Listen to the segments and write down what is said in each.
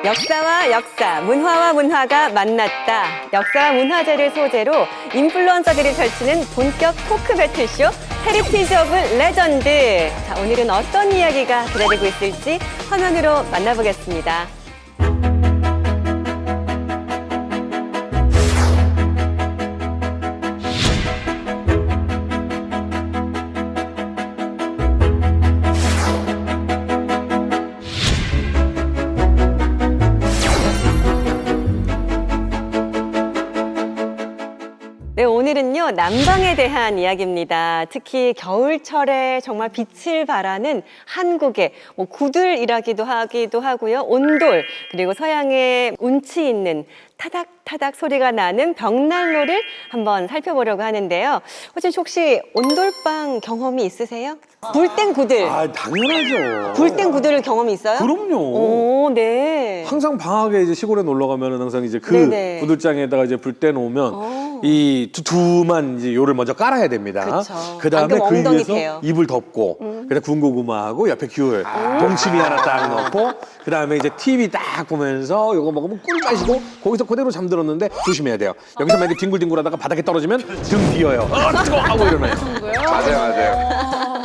역사와 역사, 문화와 문화가 만났다. 역사와 문화재를 소재로 인플루언서들이 펼치는 본격 토크 배틀쇼 헤리티지 오브 레전드. 자, 오늘은 어떤 이야기가 기다리고 있을지 화면으로 만나보겠습니다. 네, 오늘은요, 난방에 대한 이야기입니다. 특히 겨울철에 정말 빛을 발하는 한국의 구들이라기도 하고요, 온돌, 그리고 서양의 운치 있는 타닥타닥 소리가 나는 벽난로를 한번 살펴보려고 하는데요. 호진 씨 혹시 온돌방 경험이 있으세요? 불땡 구들. 아, 당연하죠. 불땡 구들 경험이 있어요? 그럼요. 오, 네. 항상 방학에 이제 시골에 놀러 가면은 항상 이제 그 네네. 구들장에다가 이제 불 때 놓으면 이 두툼한 이제 요를 먼저 깔아야 됩니다. 그쵸. 그다음에 방금 그 엉덩이 위에서 패요. 이불 덮고 그다음 군고구마하고 옆에 귤, 동치미 하나 딱 넣고 그다음에 이제 TV 딱 보면서 요거 먹으면 꿀 마시고 거기서 그대로 잠들었는데 조심해야 돼요. 여기서 만약에 뒹굴뒹굴하다가 바닥에 떨어지면 등 뒤어요. 뜨거워 하고 이러나요? 맞아요.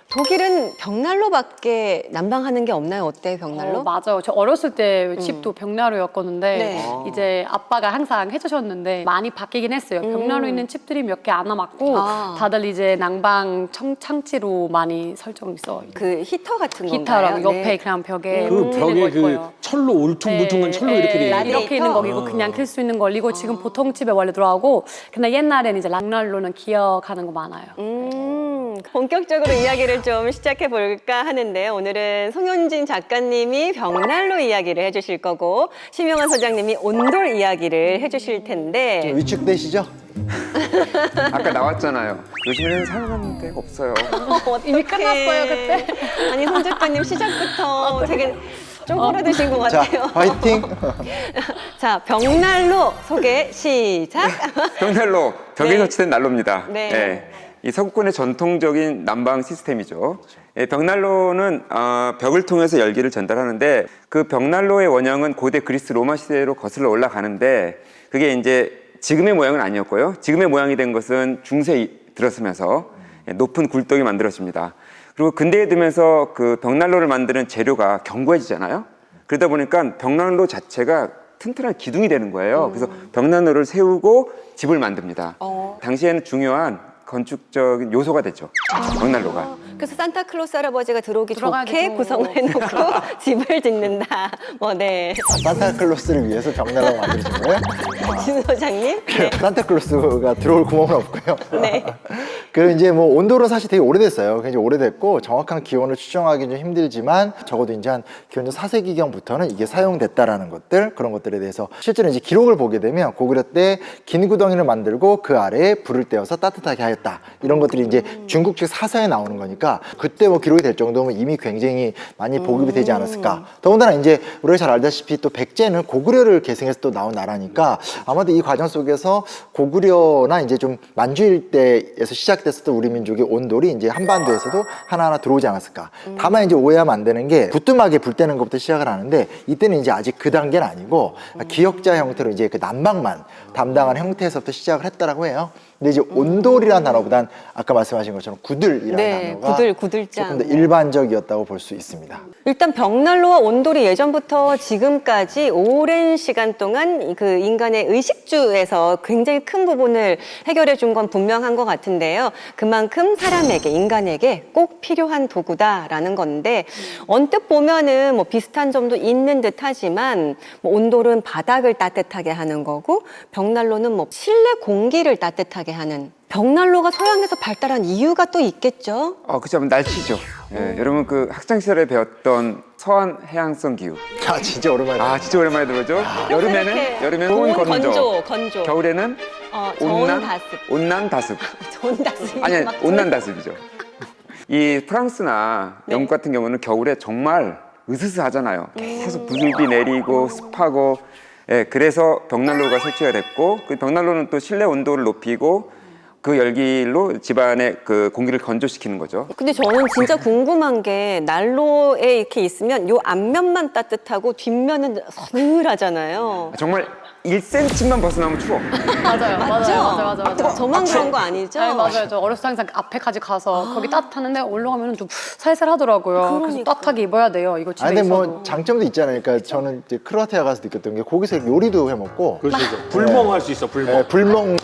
독일은 벽난로밖에 난방하는 게 없나요? 어때요, 벽난로? 맞아요. 저 어렸을 때 집도 벽난로였었는데 네. 이제 아빠가 항상 해주셨는데 많이 바뀌긴 했어요. 벽난로 있는 집들이 몇 개 안 남았고 다들 이제 난방 창치로 많이 설정있어. 그 히터 같은 건가요? 기타랑 옆에 네. 그냥 벽에 그 꽂히는 벽에 거 그 있고요. 철로 울퉁불퉁한 철로 이렇게 돼 있는 라디에이터? 이렇게 있는 거이고 그냥 켤 수 있는 걸리고 지금 보통 집에 원래 들어가고 근데 옛날에는 이제 락난로는 기억하는 거 많아요. 본격적으로 이야기를 좀 시작해 볼까 하는데요. 오늘은 송현진 작가님이 벽난로 이야기를 해주실 거고 심영환 소장님이 온돌 이야기를 해주실 텐데 위축되시죠? 아까 나왔잖아요. 요즘에는 사용하는 데가 없어요. 이미 끝났어요, 그때. 아니 송 작가님 시작부터 되게 쪼그라드신 것 자, 같아요. 화이팅! 자, 벽난로 소개 시작. 벽난로, 벽에 네. 설치된 난로입니다. 네. 예, 이 서구권의 전통적인 난방 시스템이죠. 예, 벽난로는 벽을 통해서 열기를 전달하는데 그 벽난로의 원형은 고대 그리스 로마 시대로 거슬러 올라가는데 그게 이제 지금의 모양은 아니었고요. 지금의 모양이 된 것은 중세에 들어서면서 높은 굴떡이 만들어집니다. 그리고 근대에 들면서 그 벽난로를 만드는 재료가 견고해지잖아요. 그러다 보니까 벽난로 자체가 튼튼한 기둥이 되는 거예요. 그래서 벽난로를 세우고 집을 만듭니다. 당시에는 중요한 건축적인 요소가 됐죠. 벽난로가. 그래서 산타클로스 할아버지가 들어오기 들어가야 좋게 되죠. 구성을 해놓고 집을 짓는다. 네. 산타클로스를 위해서 벽난로를 만드신 거예요? 진 소장님. 네. 산타클로스가 들어올 구멍은 없고요. 네. 그리고 이제 뭐 온도는 사실 되게 오래됐어요. 굉장히 오래됐고 정확한 기원을 추정하기 좀 힘들지만 적어도 이제 한 기원전 4세기경부터는 이게 사용됐다라는 것들 그런 것들에 대해서 실제로 이제 기록을 보게 되면 고구려 때 긴 구덩이를 만들고 그 아래에 불을 떼어서 따뜻하게 하였다 이런 것들이 이제 중국식 사서에 나오는 거니까 그때 뭐 기록이 될 정도면 이미 굉장히 많이 보급이 되지 않았을까. 더군다나 이제 우리가 잘 알다시피 또 백제는 고구려를 계승해서 또 나온 나라니까 아마도 이 과정 속에서 고구려나 이제 좀 만주 일대에서 시작됐었던 우리 민족의 온돌이 이제 한반도에서도 하나하나 들어오지 않았을까. 다만 이제 오해하면 안 되는 게 부뚜막에 불 떼는 것부터 시작을 하는데 이때는 이제 아직 그 단계는 아니고 기역자 형태로 이제 그 난방만 담당하는 형태에서부터 시작을 했다라고 해요. 근데 이제 온돌이라는 단어보단 아까 말씀하신 것처럼 구들이라는 네, 단어가 구들장. 조금 더 일반적이었다고 볼 수 있습니다. 일단 벽난로와 온돌이 예전부터 지금까지 오랜 시간 동안 그 인간의 의식주에서 굉장히 큰 부분을 해결해 준 건 분명한 것 같은데요. 그만큼 사람에게, 인간에게 꼭 필요한 도구다라는 건데 언뜻 보면은 뭐 비슷한 점도 있는 듯 하지만 뭐 온돌은 바닥을 따뜻하게 하는 거고 벽난로는 뭐 실내 공기를 따뜻하게 하는 벽난로가 서양에서 발달한 이유가 또 있겠죠? 그죠. 날씨죠. 예, 여러분 그 학창 시절에 배웠던 서한 해양성 기후. 아 진짜 오랜만에. 진짜 오랜만에 들어죠. 이렇게 여름에는 고온 건조. 건조. 겨울에는 저온 다습. 온난 다습. 저온 다습. 아니 온난 다습이죠. 이 프랑스나 영국 같은 경우는 겨울에 정말 으스스하잖아요. 계속 부슬비 내리고 습하고. 예, 그래서 벽난로가 설치가 됐고 그 벽난로는 또 실내 온도를 높이고 그 열기로 집안의 그 공기를 건조시키는 거죠. 근데 저는 진짜 궁금한 게 난로에 이렇게 있으면 요 앞면만 따뜻하고 뒷면은 서늘하잖아요. 정말 1cm만 벗어나면 추워. 맞아요. 맞죠? 맞아요. 저만 그런 거 아니죠? 네, 맞아요. 저 어렸을 때 항상 앞에까지 가서 거기 따뜻하는데 올라가면 좀 살살하더라고요. 그래서 그러니까. 따뜻하게 입어야 돼요. 이거 집에 근데 있어도. 뭐 장점도 있잖아요. 그러니까 저는 이제 크로아티아 가서 느꼈던 게 거기서 요리도 해 먹고 그렇죠. 불멍할 수 있어, 불멍. 불멍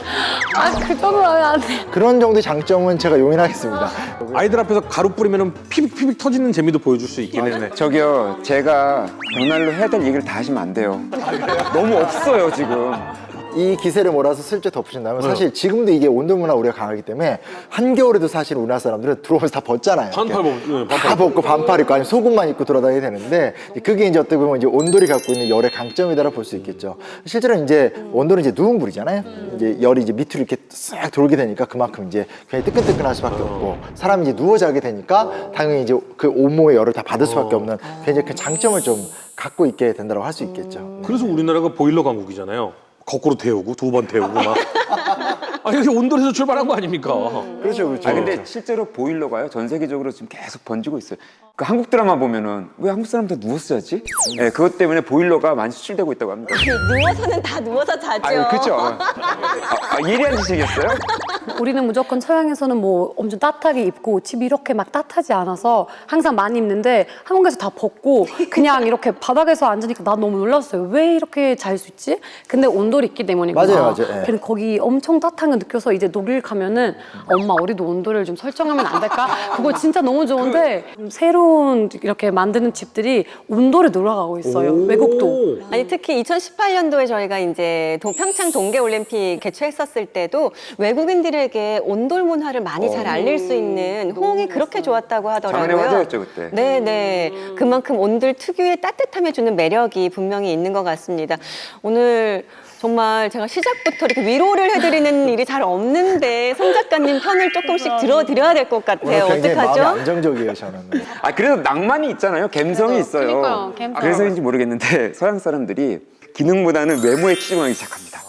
그 정도로 하면 안 돼. 그런 정도의 장점은 제가 용인하겠습니다. 아이들 앞에서 가루 뿌리면 피빅피빅 터지는 재미도 보여줄 수 있긴 해. 저기요, 제가 벽난로 해야 될 얘기를 다 하시면 안 돼요. 너무 없어요, 지금. 이 기세를 몰아서 슬쩍 덮으신다면 사실 지금도 이게 온도 문화 우리가 강하기 때문에 한겨울에도 사실 우리나라 사람들은 들어오면서 다 벗잖아요. 반팔 이렇게. 벗- 네, 다 반팔 벗고 반팔 입고 아니면 속옷만 입고 돌아다녀야 되는데 그게 이제 어떻게 보면 이제 온돌이 갖고 있는 열의 강점이다라 볼 수 있겠죠. 실제로 이제 온돌은 이제 누운 불이잖아요. 이제 열이 이제 밑으로 이렇게 싹 돌게 되니까 그만큼 이제 굉장히 뜨끈뜨끈할 수밖에 없고 사람이 이제 누워 자게 되니까 당연히 이제 그 온몸의 열을 다 받을 수밖에 없는 굉장히 큰 장점을 좀 갖고 있게 된다고 할 수 있겠죠. 그래서 우리나라가 보일러 강국이잖아요. 거꾸로 태우고 2번 태우고 막. 아니 이게 온돌에서 출발한 거 아닙니까? 그렇죠, 그렇죠. 아 근데 실제로 보일러가요 전 세계적으로 지금 계속 번지고 있어요. 그 한국 드라마 보면은 왜 한국 사람 다 누웠어야지? 네, 그것 때문에 보일러가 많이 수출되고 있다고 합니다. 누워서는 다 누워서 자죠. 아유 그렇죠. 예리한 지식이었어요? 우리는 무조건 서양에서는 뭐 엄청 따뜻하게 입고 집이 이렇게 막 따뜻하지 않아서 항상 많이 입는데 한국에서 다 벗고 그냥 이렇게 바닥에서 앉으니까 나 너무 놀랐어요. 왜 이렇게 잘 수 있지? 근데 온돌이 있기 때문이구나. 맞아요, 맞아요. 예. 근데 거기 엄청 따뜻한 거 느껴서 이제 독일 가면은 엄마 우리도 온도를 좀 설정하면 안 될까? 그거 진짜 너무 좋은데 새로운 이렇게 만드는 집들이 온돌에 놀아가고 있어요. 외국도. 아니 특히 2018년도에 저희가 이제 평창 동계올림픽 개최했었을 때도 외국인들에게 온돌 문화를 많이 잘 알릴 수 있는 호응이 그렇게 좋았다고 하더라고요. 장안의 화제였죠 그때. 네네. 그만큼 온돌 특유의 따뜻함을 주는 매력이 분명히 있는 것 같습니다. 오늘 정말 제가 시작부터 이렇게 위로를 해드리는 일이 잘 없는데 송 작가님 편을 조금씩 들어드려야 될 것 같아요. 오늘 굉장히 어떡하죠? 마음이 안정적이에요, 저는. 아 그래서 낭만이 있잖아요. 감성이 있어요. 그러니까요, 감성. 그래서인지 모르겠는데 서양 사람들이 기능보다는 외모에 치중하기 시작합니다.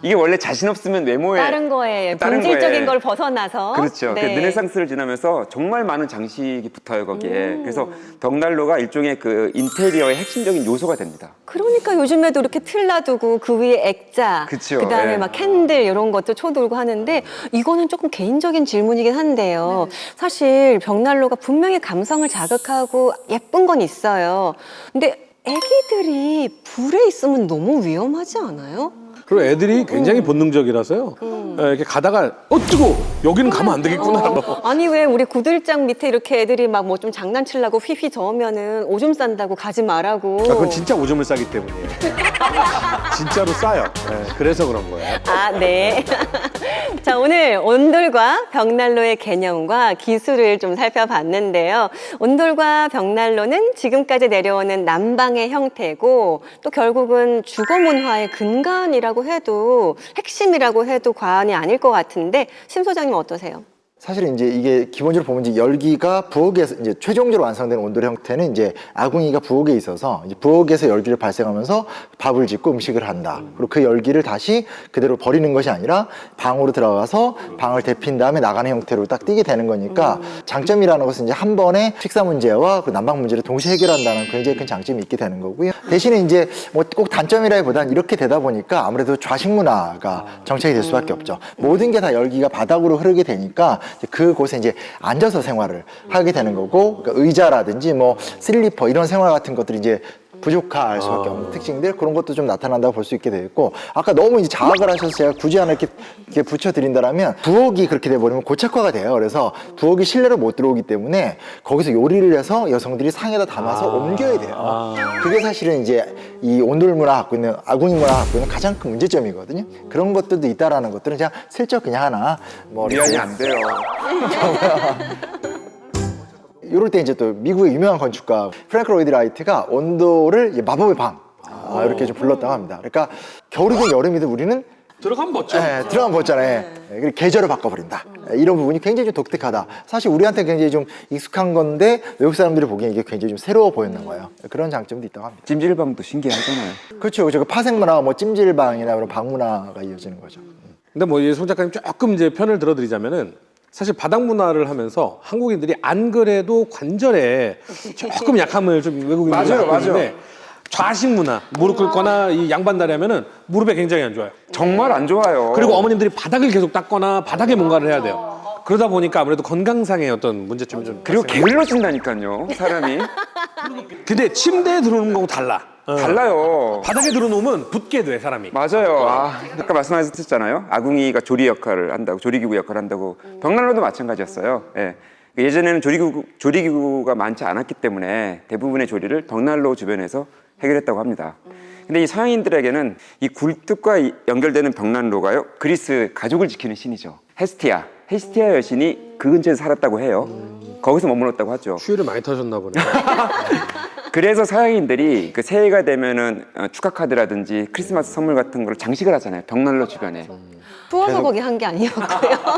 이게 원래 자신 없으면 외모에 다른 거에 다른 본질적인 거에. 걸 벗어나서 그렇죠. 그 네. 르네상스를 지나면서 정말 많은 장식이 붙어요 거기에. 그래서 벽난로가 일종의 그 인테리어의 핵심적인 요소가 됩니다. 그러니까 요즘에도 이렇게 틀 놔두고 그 위에 액자, 그쵸, 그다음에 예. 막 캔들 이런 것도 쳐돌고 하는데 이거는 조금 개인적인 질문이긴 한데요. 사실 벽난로가 분명히 감성을 자극하고 예쁜 건 있어요. 근데 애기들이 불에 있으면 너무 위험하지 않아요? 그리고 애들이 굉장히 본능적이라서요. 이렇게 가다가 뜨거 여기는 가면 안 되겠구나. 아니 왜 우리 구들장 밑에 이렇게 애들이 막 뭐 좀 장난치려고 휘휘 저으면은 오줌 싼다고 가지 말라고. 그건 진짜 오줌을 싸기 때문이에요. 진짜로 싸요. 네, 그래서 그런 거예요. 아, 네. 자, 오늘 온돌과 벽난로의 개념과 기술을 좀 살펴봤는데요. 온돌과 벽난로는 지금까지 내려오는 난방의 형태고 또 결국은 주거 문화의 근간이라고 해도 핵심이라고 해도 과언이 아닐 것 같은데 심 소장님 어떠세요? 사실 이제 이게 기본적으로 보면 이제 열기가 부엌에서 이제 최종적으로 완성된 온돌 형태는 이제 아궁이가 부엌에 있어서 이제 부엌에서 열기를 발생하면서 밥을 짓고 음식을 한다. 그리고 그 열기를 다시 그대로 버리는 것이 아니라 방으로 들어가서 방을 데핀 다음에 나가는 형태로 딱 띄게 되는 거니까 장점이라는 것은 이제 한 번에 식사 문제와 그 난방 문제를 동시에 해결한다는 굉장히 큰 장점이 있게 되는 거고요. 대신에 이제 뭐 꼭 단점이라기보단 이렇게 되다 보니까 아무래도 좌식 문화가 정착이 될 수밖에 없죠. 모든 게 다 열기가 바닥으로 흐르게 되니까 그곳에 이제 앉아서 생활을 하게 되는 거고 그러니까 의자라든지 뭐 슬리퍼 이런 생활 같은 것들이 이제 부족할 수밖에 없는 특징들 그런 것도 좀 나타난다고 볼 수 있게 되겠고 아까 너무 이제 자학을 하셔서 제가 굳이 하나 이렇게 붙여드린다라면 부엌이 그렇게 돼버리면 고착화가 돼요. 그래서 부엌이 실내로 못 들어오기 때문에 거기서 요리를 해서 여성들이 상에다 담아서 옮겨야 돼요. 그게 사실은 이제 이 온돌 문화 갖고 있는 아궁이 문화 갖고 있는 가장 큰 문제점이거든요. 그런 것들도 있다라는 것들은 그냥 슬쩍 그냥 하나 뭐 미안이 안 돼요. 이럴 때 이제 또 미국의 유명한 건축가 프랭크 로이드 라이트가 온도를 마법의 방 이렇게 좀 불렀다고 합니다. 그러니까 겨울이든 여름이든 우리는 들어가면 멋져. 들어가면 벗잖아요. 그리고 계절을 바꿔버린다. 이런 부분이 굉장히 좀 독특하다. 사실 우리한테 굉장히 좀 익숙한 건데 외국 사람들이 보기엔 이게 굉장히 좀 새로워 보였는 거예요. 그런 장점도 있다고 합니다. 찜질방도 신기하잖아요. 그렇죠. 저 파생 문화가 뭐 찜질방이나 그런 방 문화가 이어지는 거죠. 근데 뭐 송 작가님 조금 이제 편을 들어드리자면은 사실 바닥 문화를 하면서 한국인들이 안 그래도 관절에 조금 약함을 좀 외국인들이 맞아요, 갖고 있는데 맞아요. 좌식 문화, 무릎 꿇거나 이 양반다리 하면은 무릎에 굉장히 안 좋아요. 정말 안 좋아요. 그리고 어머님들이 바닥을 계속 닦거나 바닥에 뭔가를 해야 돼요. 그러다 보니까 아무래도 건강상의 어떤 문제점이 좀 그리고 게을러진다니까요, 사람이. 근데 침대에 들어오는 거하고 달라. 달라요. 바닥에 들어놓으면 붙게 돼 사람이. 맞아요. 아까 말씀하셨잖아요. 아궁이가 조리 역할을 한다고, 조리기구 역할을 한다고. 벽난로도 마찬가지였어요. 예. 예전에는 조리기구가 많지 않았기 때문에 대부분의 조리를 벽난로 주변에서 해결했다고 합니다. 근데 이 서양인들에게는 이 굴뚝과 연결되는 벽난로가요, 그리스 가족을 지키는 신이죠. 헤스티아 여신이 그 근처에서 살았다고 해요. 거기서 머물렀다고 하죠. 추위를 많이 타셨나 보네. 그래서 서양인들이 그 새해가 되면은 축하 카드라든지 크리스마스 선물 같은 걸 장식을 하잖아요. 벽난로 주변에. 추워서 거기 한 게 아니었고요.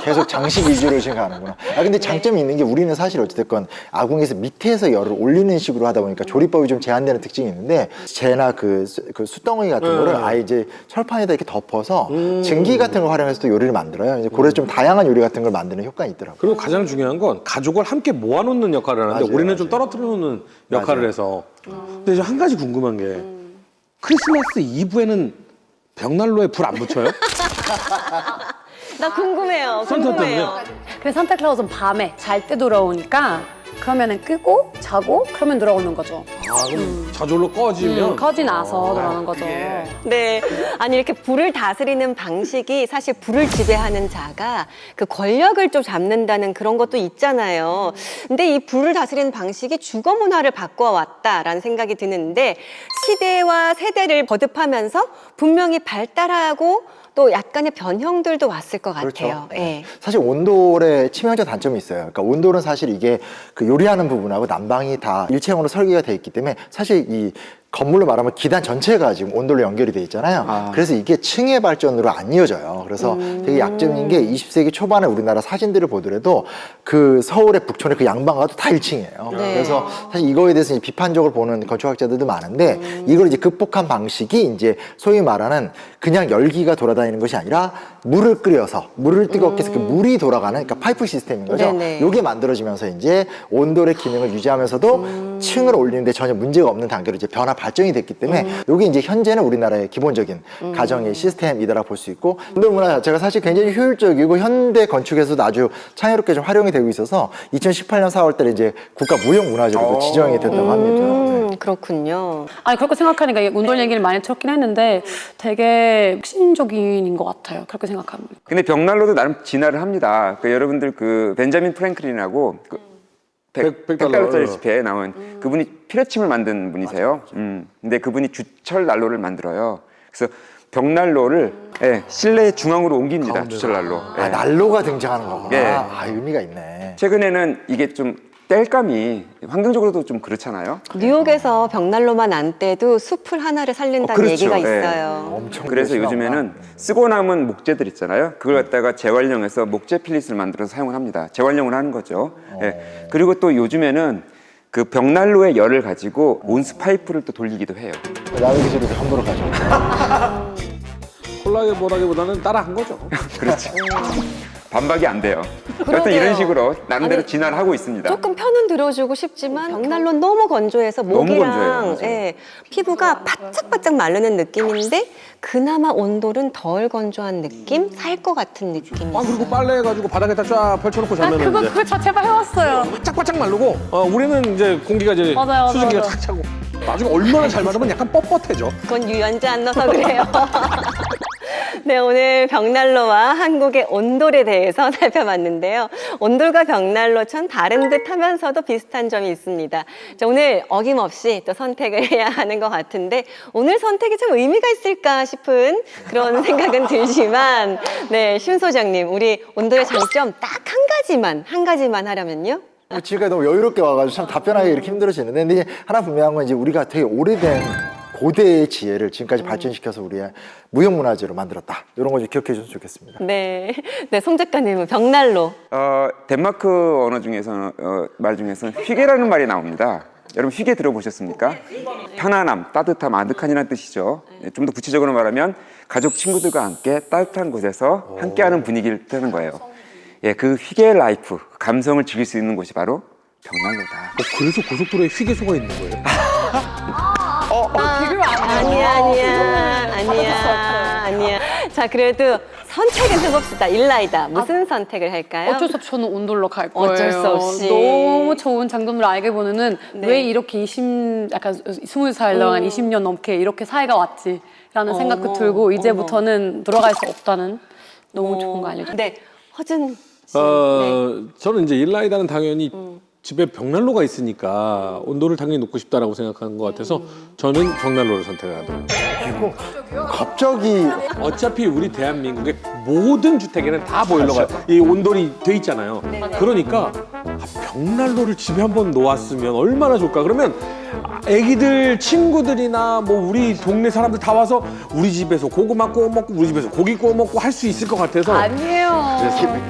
계속 장식 위주로 생각하는구나. 근데 장점이 있는 게 우리는 사실 어찌됐건 아궁이에서 밑에서 열을 올리는 식으로 하다 보니까 조리법이 좀 제한되는 특징이 있는데 쟤나 그 숯덩어리 같은 거를 아예 이제 철판에다 이렇게 덮어서 증기 같은 걸 활용해서 또 요리를 만들어요. 이제 그래서 좀 다양한 요리 같은 걸 만드는 효과가 있더라고요. 그리고 가장 중요한 건 가족을 함께 모아놓는 역할을 하는데 맞아요, 우리는 좀 맞아요. 떨어뜨려 놓는 역할을 맞아요. 해서. 근데 이제 한 가지 궁금한 게 크리스마스 이브에는 벽난로에 불 안 붙여요? 나 궁금해요. 선택 궁금해요. 근데 산타클라우스는 밤에 잘 때 돌아오니까 그러면은 끄고 자고 그러면 돌아오는 거죠. 아, 그럼 저절로 꺼지면 커지 나서 돌아오는 거죠. 네. 아니, 이렇게 불을 다스리는 방식이 사실 불을 지배하는 자가 그 권력을 좀 잡는다는 그런 것도 있잖아요. 근데 이 불을 다스리는 방식이 주거 문화를 바꿔왔다라는 생각이 드는데 시대와 세대를 거듭하면서 분명히 발달하고 또 약간의 변형들도 왔을 것 같아요. 예. 사실 온돌의 치명적 단점이 있어요. 그러니까 온돌은 사실 이게 그 요리하는 부분하고 난방이 다 일체형으로 설계가 돼 있기 때문에 사실 이 건물로 말하면 기단 전체가 지금 온돌로 연결이 돼 있잖아요. 그래서 이게 층의 발전으로 안 이어져요. 그래서 되게 약점인 게 20세기 초반에 우리나라 사진들을 보더라도 그 서울의 북촌의 그 양방가도 다 1층이에요. 네. 그래서 사실 이거에 대해서 이제 비판적으로 보는 건축학자들도 많은데 이걸 이제 극복한 방식이 이제 소위 말하는 그냥 열기가 돌아다니는 것이 아니라 물을 끓여서 물을 뜨겁게 해서 그 물이 돌아가는 그러니까 파이프 시스템인 거죠. 네네. 요게 만들어지면서 이제 온돌의 기능을 유지하면서도 층을 올리는데 전혀 문제가 없는 단계로 이제 변화 발전이 됐기 때문에 요게 이제 현재는 우리나라의 기본적인 가정의 시스템이다라고 볼 수 있고 온돌 문화 자체가 사실 굉장히 효율적이고 현대 건축에서도 아주 창의롭게 좀 활용이 되고 있어서 2018년 4월 달에 이제 국가 무형 문화재로도 지정이 됐다고 합니다. 네. 그렇군요. 아니 그렇게 생각하니까 이 온돌 얘기를 많이 들었긴 했는데 되게 혁신적인 것 같아요. 그렇게 생각합니다. 근데 벽난로도 나름 진화를 합니다. 그 여러분들 그 벤자민 프랭클린하고 그 $100짜리 $100 집회에 나온 그분이 피레침을 만든 분이세요. 근데 그분이 주철 난로를 만들어요. 그래서 벽난로를 실내 중앙으로 옮깁니다. 주철 난로. 아, 난로가 등장하는 거구나. 예. 아, 의미가 있네. 최근에는 이게 좀 땔감이 환경적으로도 좀 그렇잖아요. 뉴욕에서 벽난로만 안 떼도 숲을 하나를 살린다는 그렇죠. 얘기가 예. 있어요. 엄청 그래서 그러시나 요즘에는 보다. 쓰고 남은 목재들 있잖아요. 그걸 갖다가 재활용해서 목재 필릿을 만들어서 사용을 합니다. 재활용을 하는 거죠. 예. 그리고 또 요즘에는 그 벽난로의 열을 가지고 온수 파이프를 또 돌리기도 해요. 남의 기술을 함부로 가져. 콜라보라기보다는 따라한 거죠. 그렇죠. 반박이 안 돼요. 여튼 그러게요. 이런 식으로 나름대로 아니, 진화를 하고 있습니다. 조금 편은 들어주고 싶지만 벽난로 너무 건조해서 너무 건조해요. 목이랑 맞아요. 예, 피부가 바짝바짝 마르는 느낌인데 그나마 온돌은 덜 건조한 느낌? 살 것 같은 느낌이 아, 그리고 있어요. 빨래 해가지고 바닥에다 쫙 펼쳐놓고 자면 그거 이제 그 자체가 해왔어요. 바짝바짝 마르고 우리는 이제 공기가 이제 맞아요, 수증기가 맞아요. 탁 차고 나중에 얼마나 잘 마르면 약간 뻣뻣해져. 그건 유연제 안 넣어서 그래요. 네, 오늘 벽난로와 한국의 온돌에 대해서 살펴봤는데요. 온돌과 벽난로 참 다른 듯 하면서도 비슷한 점이 있습니다. 자, 오늘 어김없이 또 선택을 해야 하는 것 같은데 오늘 선택이 참 의미가 있을까 싶은 그런 생각은 들지만 네, 심 소장님, 우리 온돌의 장점 딱 한 가지만 하려면요? 지금까지 너무 여유롭게 와가지고 참 답변하기 이렇게 힘들어지는데 근데 이제 하나 분명한 건 이제 우리가 되게 오래된 고대의 지혜를 지금까지 발전시켜서 우리의 무형문화재로 만들었다. 이런 거 좀 기억해 주셨으면 좋겠습니다. 네, 네, 송 작가님은 벽난로. 덴마크 언어 중에서는 말 중에서는 휘게라는 말이 나옵니다. 여러분 휘게 들어보셨습니까? 편안함, 따뜻함, 아늑한이라는 뜻이죠. 좀 더 구체적으로 말하면 가족 친구들과 함께 따뜻한 곳에서 함께하는 분위기를 뜻하는 거예요. 예, 그 휘게 라이프, 감성을 즐길 수 있는 곳이 바로 벽난로다. 그래서 고속도로에 휴게소가 있는 거예요? 아니야. 자, 그래도 선택은 해봅시다. 일라이다. 무슨 선택을 할까요? 어쩔 수 없이 저는 온돌로 갈 거예요. 어쩔 수 없이. 너무 좋은 장점을 알게 보면은 네. 왜 이렇게 약간 20살 동안 20년 넘게 이렇게 사이가 왔지라는 생각도 들고 이제부터는 돌아갈 수 없다는 너무 좋은 거 알려줘요. 네, 허준 씨. 네. 저는 이제 일라이다는 당연히 집에 벽난로가 있으니까 온도를 당연히 놓고 싶다라고 생각하는 것 같아서 저는 벽난로를 선택을 하더라고요. 갑자기 어차피 우리 대한민국의 모든 주택에는 다 보일러가 이 온돌이 돼 있잖아요. 그러니까 벽난로를 집에 한번 놓았으면 얼마나 좋을까. 그러면 애기들 친구들이나 뭐 우리 동네 사람들 다 와서 우리 집에서 고구마 구워 먹고 우리 집에서 고기 구워 먹고 할 수 있을 것 같아서 아니에요.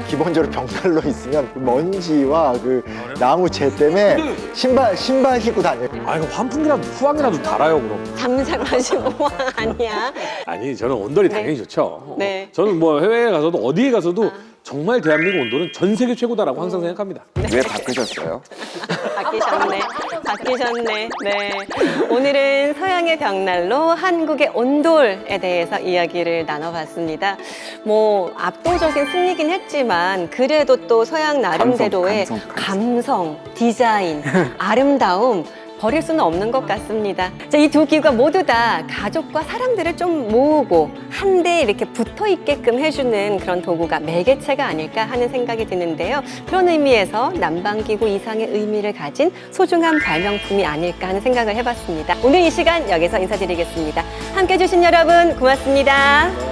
기본적으로 벽난로 있으면 그 먼지와 그 나무 재 때문에 신발 신고 다녀요. 이거 환풍기라도 후황이라도 달아요 그럼. 잠잠하시고 아니야. 아니 저는 온돌이 당연히 좋죠. 네. 저는 뭐 해외에 가서도 어디에 가서도 정말 대한민국 온돌은 전 세계 최고다라고 항상 생각합니다. 왜 바꾸셨어요? 바뀌셨네. 네. 오늘은 서양의 벽난로, 한국의 온돌에 대해서 이야기를 나눠봤습니다. 뭐 압도적인 승리긴 했지만 그래도 또 서양 나름대로의 감성, 디자인, 아름다움 버릴 수는 없는 것 같습니다. 이 두 기구가 모두 다 가족과 사람들을 좀 모으고 한데 이렇게 붙어 있게끔 해주는 그런 도구가 매개체가 아닐까 하는 생각이 드는데요. 그런 의미에서 난방기구 이상의 의미를 가진 소중한 발명품이 아닐까 하는 생각을 해봤습니다. 오늘 이 시간 여기서 인사드리겠습니다. 함께 해주신 여러분 고맙습니다.